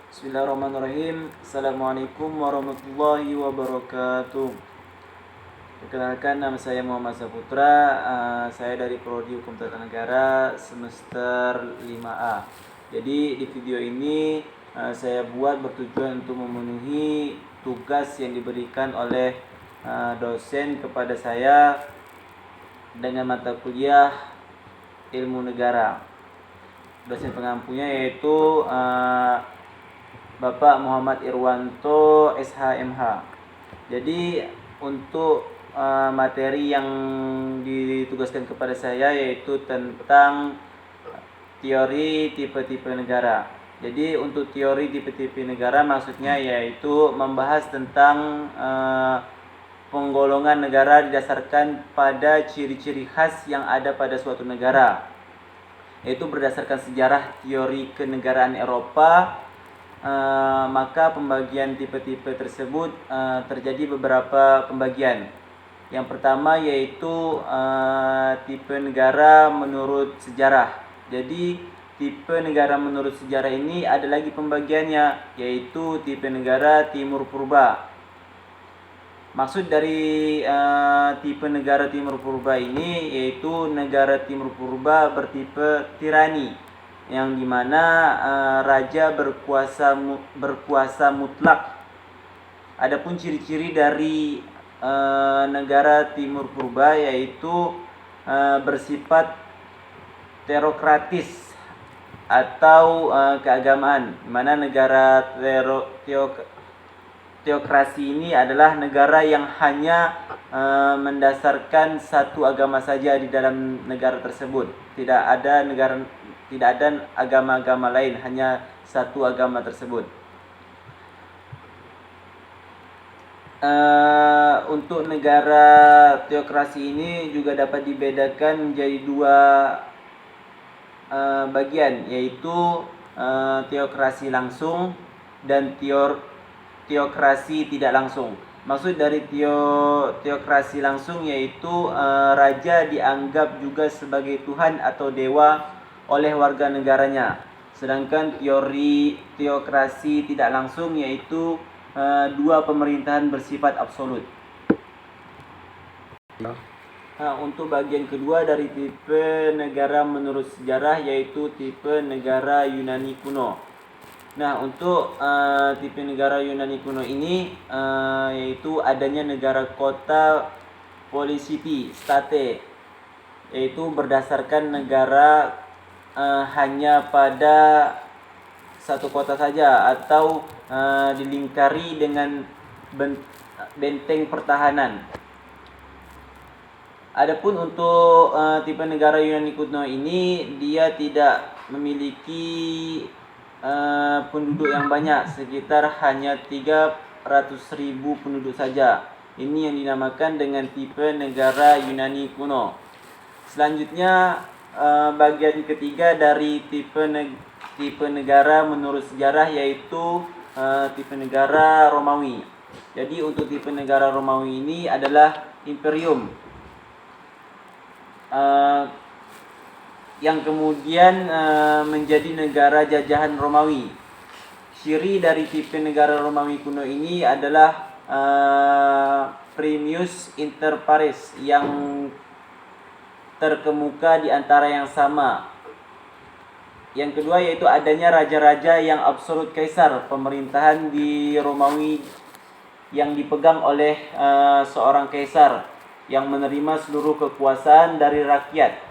Bismillahirrahmanirrahim. Assalamualaikum warahmatullahi wabarakatuh. Perkenalkan, nama saya Muhammad Saputra. Saya dari Prodi Hukum Tata Negara semester 5A. Jadi di video ini saya buat bertujuan untuk memenuhi tugas yang diberikan oleh dosen kepada saya dengan mata kuliah ilmu negara. Dosen pengampunya yaitu Bapak Muhammad Irwanto SHMH. Jadi untuk materi yang ditugaskan kepada saya yaitu tentang teori tipe-tipe negara. Jadi untuk teori tipe-tipe negara maksudnya yaitu membahas tentang penggolongan negara didasarkan pada ciri-ciri khas yang ada pada suatu negara, yaitu berdasarkan sejarah teori kenegaraan Eropa. Maka pembagian tipe-tipe tersebut terjadi beberapa pembagian. Yang pertama yaitu tipe negara menurut sejarah. Jadi tipe negara menurut sejarah ini ada lagi pembagiannya, yaitu tipe negara timur purba. Maksud dari tipe negara timur purba ini yaitu negara timur purba bertipe tirani, yang dimana raja berkuasa mutlak. Adapun ciri-ciri dari negara timur purba yaitu bersifat teokratis atau keagamaan, di mana negara teokrasi ini adalah negara yang hanya mendasarkan satu agama saja di dalam negara tersebut. Tidak ada agama-agama lain, hanya satu agama tersebut. Untuk negara teokrasi ini juga dapat dibedakan menjadi dua bagian, yaitu teokrasi langsung dan teokrasi tidak langsung. Maksud dari teokrasi langsung yaitu raja dianggap juga sebagai Tuhan atau dewa oleh warga negaranya. Sedangkan teori teokrasi tidak langsung yaitu dua pemerintahan bersifat absolut. Untuk bagian kedua dari tipe negara menurut sejarah yaitu tipe negara Yunani kuno. Untuk tipe negara Yunani kuno ini yaitu adanya negara kota polisiti state, yaitu berdasarkan negara hanya pada satu kota saja atau dilingkari dengan benteng pertahanan. Adapun untuk tipe negara Yunani kuno ini, dia tidak memiliki penduduk yang banyak, sekitar hanya 300.000 penduduk saja. Ini yang dinamakan dengan tipe negara Yunani kuno. Selanjutnya bagian ketiga dari tipe negara menurut sejarah yaitu tipe negara Romawi. Jadi untuk tipe negara Romawi ini adalah imperium yang kemudian menjadi negara jajahan Romawi. Ciri dari tipe negara Romawi kuno ini adalah primus inter pares, yang terkemuka di antara yang sama. Yang kedua yaitu adanya raja-raja yang absolut kaisar. Pemerintahan di Romawi yang dipegang oleh seorang kaisar yang menerima seluruh kekuasaan dari rakyat.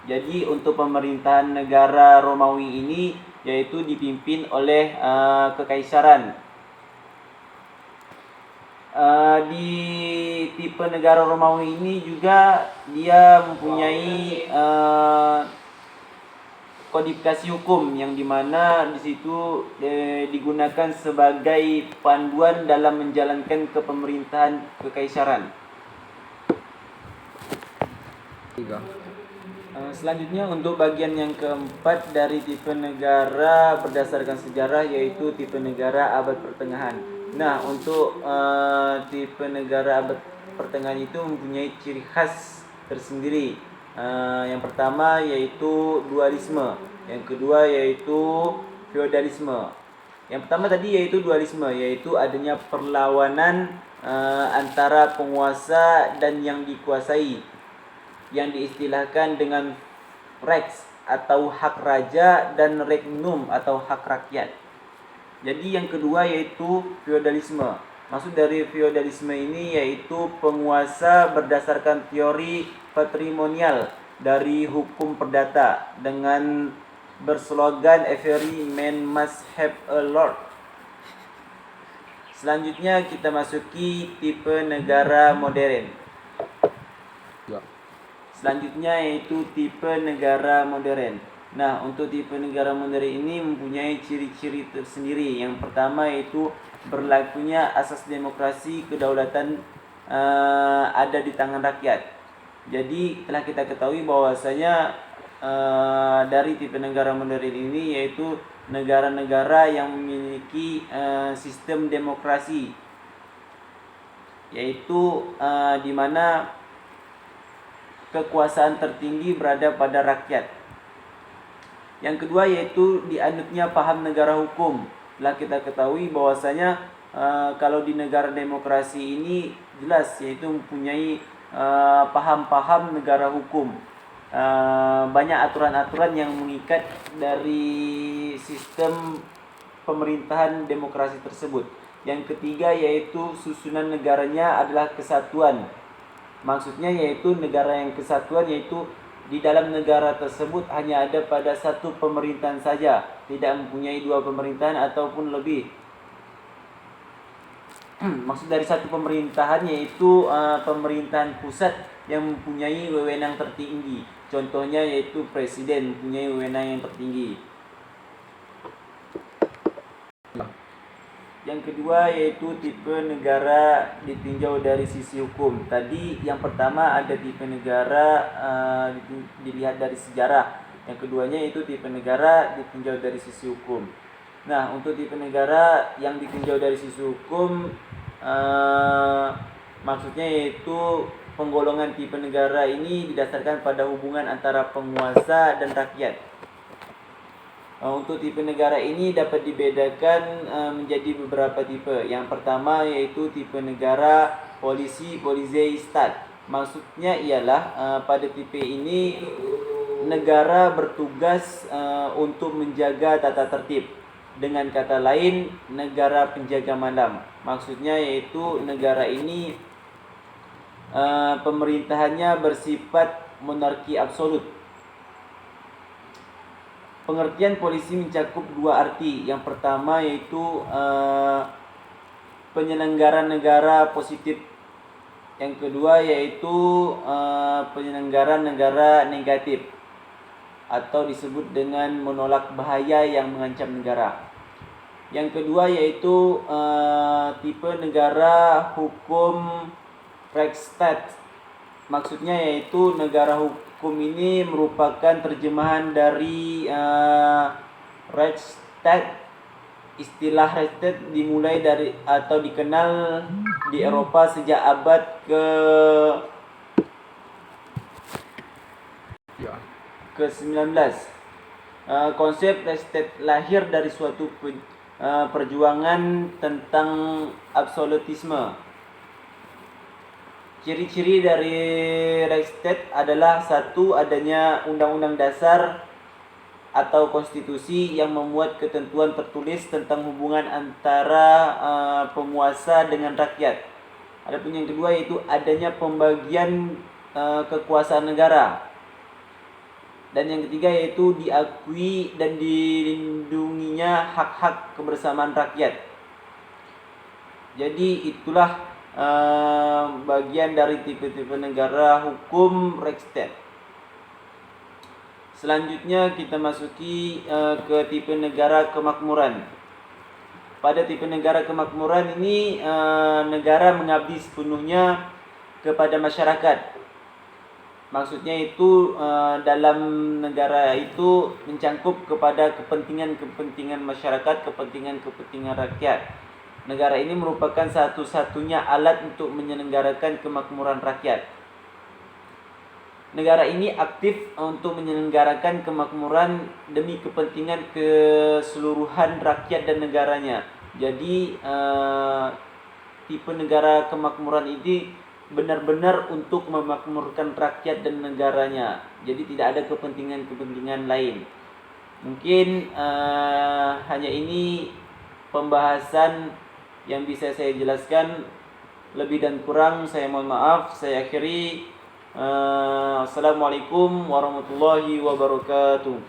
Jadi untuk pemerintahan negara Romawi ini yaitu dipimpin oleh kekaisaran. Di tipe negara Romawi ini juga dia mempunyai kodifikasi hukum yang dimana di situ digunakan sebagai panduan dalam menjalankan kepemerintahan kekaisaran. Selanjutnya untuk bagian yang keempat dari tipe negara berdasarkan sejarah yaitu tipe negara abad pertengahan. Untuk tipe negara abad pertengahan itu mempunyai ciri khas tersendiri. Yang pertama yaitu dualisme, yang kedua yaitu feodalisme, Yang pertama tadi yaitu dualisme, yaitu adanya perlawanan antara penguasa dan yang dikuasai, yang diistilahkan dengan rex atau hak raja dan regnum atau hak rakyat. Jadi yang kedua yaitu feodalisme. Maksud dari feodalisme ini yaitu penguasa berdasarkan teori patrimonial dari hukum perdata dengan berslogan every man must have a lord. Selanjutnya kita masuki tipe negara modern. Selanjutnya yaitu tipe negara modern. Nah, untuk tipe negara modern ini mempunyai ciri-ciri tersendiri. Yang pertama yaitu berlakunya asas demokrasi, kedaulatan ada di tangan rakyat. Jadi telah kita ketahui bahwasanya dari tipe negara modern ini yaitu negara-negara yang memiliki sistem demokrasi, yaitu di mana kekuasaan tertinggi berada pada rakyat. Yang kedua yaitu dianutnya paham negara hukum. Telah kita ketahui bahwasanya kalau di negara demokrasi ini jelas yaitu mempunyai paham-paham negara hukum. Banyak aturan-aturan yang mengikat dari sistem pemerintahan demokrasi tersebut. Yang ketiga yaitu susunan negaranya adalah kesatuan. Maksudnya yaitu negara yang kesatuan, yaitu di dalam negara tersebut hanya ada pada satu pemerintahan saja, tidak mempunyai dua pemerintahan ataupun lebih. Maksud dari satu pemerintahan yaitu pemerintahan pusat yang mempunyai wewenang tertinggi. Contohnya yaitu presiden mempunyai wewenang yang tertinggi. Yang kedua yaitu tipe negara ditinjau dari sisi hukum. Tadi yang pertama ada tipe negara dilihat dari sejarah. Yang keduanya itu tipe negara ditinjau dari sisi hukum. Nah, untuk tipe negara yang ditinjau dari sisi hukum maksudnya yaitu penggolongan tipe negara ini didasarkan pada hubungan antara penguasa dan rakyat. Untuk tipe negara ini dapat dibedakan menjadi beberapa tipe. Yang pertama yaitu tipe negara polizei stat. Maksudnya ialah pada tipe ini negara bertugas untuk menjaga tata tertib. Dengan kata lain, negara penjaga malam. Maksudnya yaitu negara ini pemerintahannya bersifat monarki absolut. Pengertian polisi mencakup dua arti. Yang pertama yaitu penyelenggara negara positif. Yang kedua yaitu penyelenggara negara negatif, atau disebut dengan menolak bahaya yang mengancam negara. Yang kedua yaitu tipe negara hukum Rechtsstaat. Maksudnya yaitu negara hukum ini merupakan terjemahan dari Rechtsstaat. Istilah Rechtsstaat dimulai dari atau dikenal di Eropa sejak abad ke-19. Konsep Rechtsstaat lahir dari suatu perjuangan tentang absolutisme. Ciri-ciri dari Rechtsstaat adalah satu, adanya undang-undang dasar atau konstitusi yang memuat ketentuan tertulis tentang hubungan antara penguasa dengan rakyat. Adapun yang kedua yaitu adanya pembagian kekuasaan negara. Dan yang ketiga yaitu diakui dan dilindunginya hak-hak kebersamaan rakyat. Jadi itulah bagian dari tipe-tipe negara hukum Rechtsstaat. Selanjutnya kita masuki ke tipe negara kemakmuran. Pada tipe negara kemakmuran ini negara mengabdi sepenuhnya kepada masyarakat. Maksudnya itu dalam negara itu mencangkup kepada kepentingan-kepentingan masyarakat, kepentingan-kepentingan rakyat. Negara ini merupakan satu-satunya alat untuk menyelenggarakan kemakmuran rakyat. negara ini aktif untuk menyelenggarakan kemakmuran demi kepentingan keseluruhan rakyat dan negaranya. Jadi tipe negara kemakmuran ini benar-benar untuk memakmurkan rakyat dan negaranya. Jadi tidak ada kepentingan-kepentingan lain. Mungkin hanya ini pembahasan yang bisa saya jelaskan. Lebih dan kurang saya mohon maaf. Saya akhiri. Assalamualaikum warahmatullahi wabarakatuh.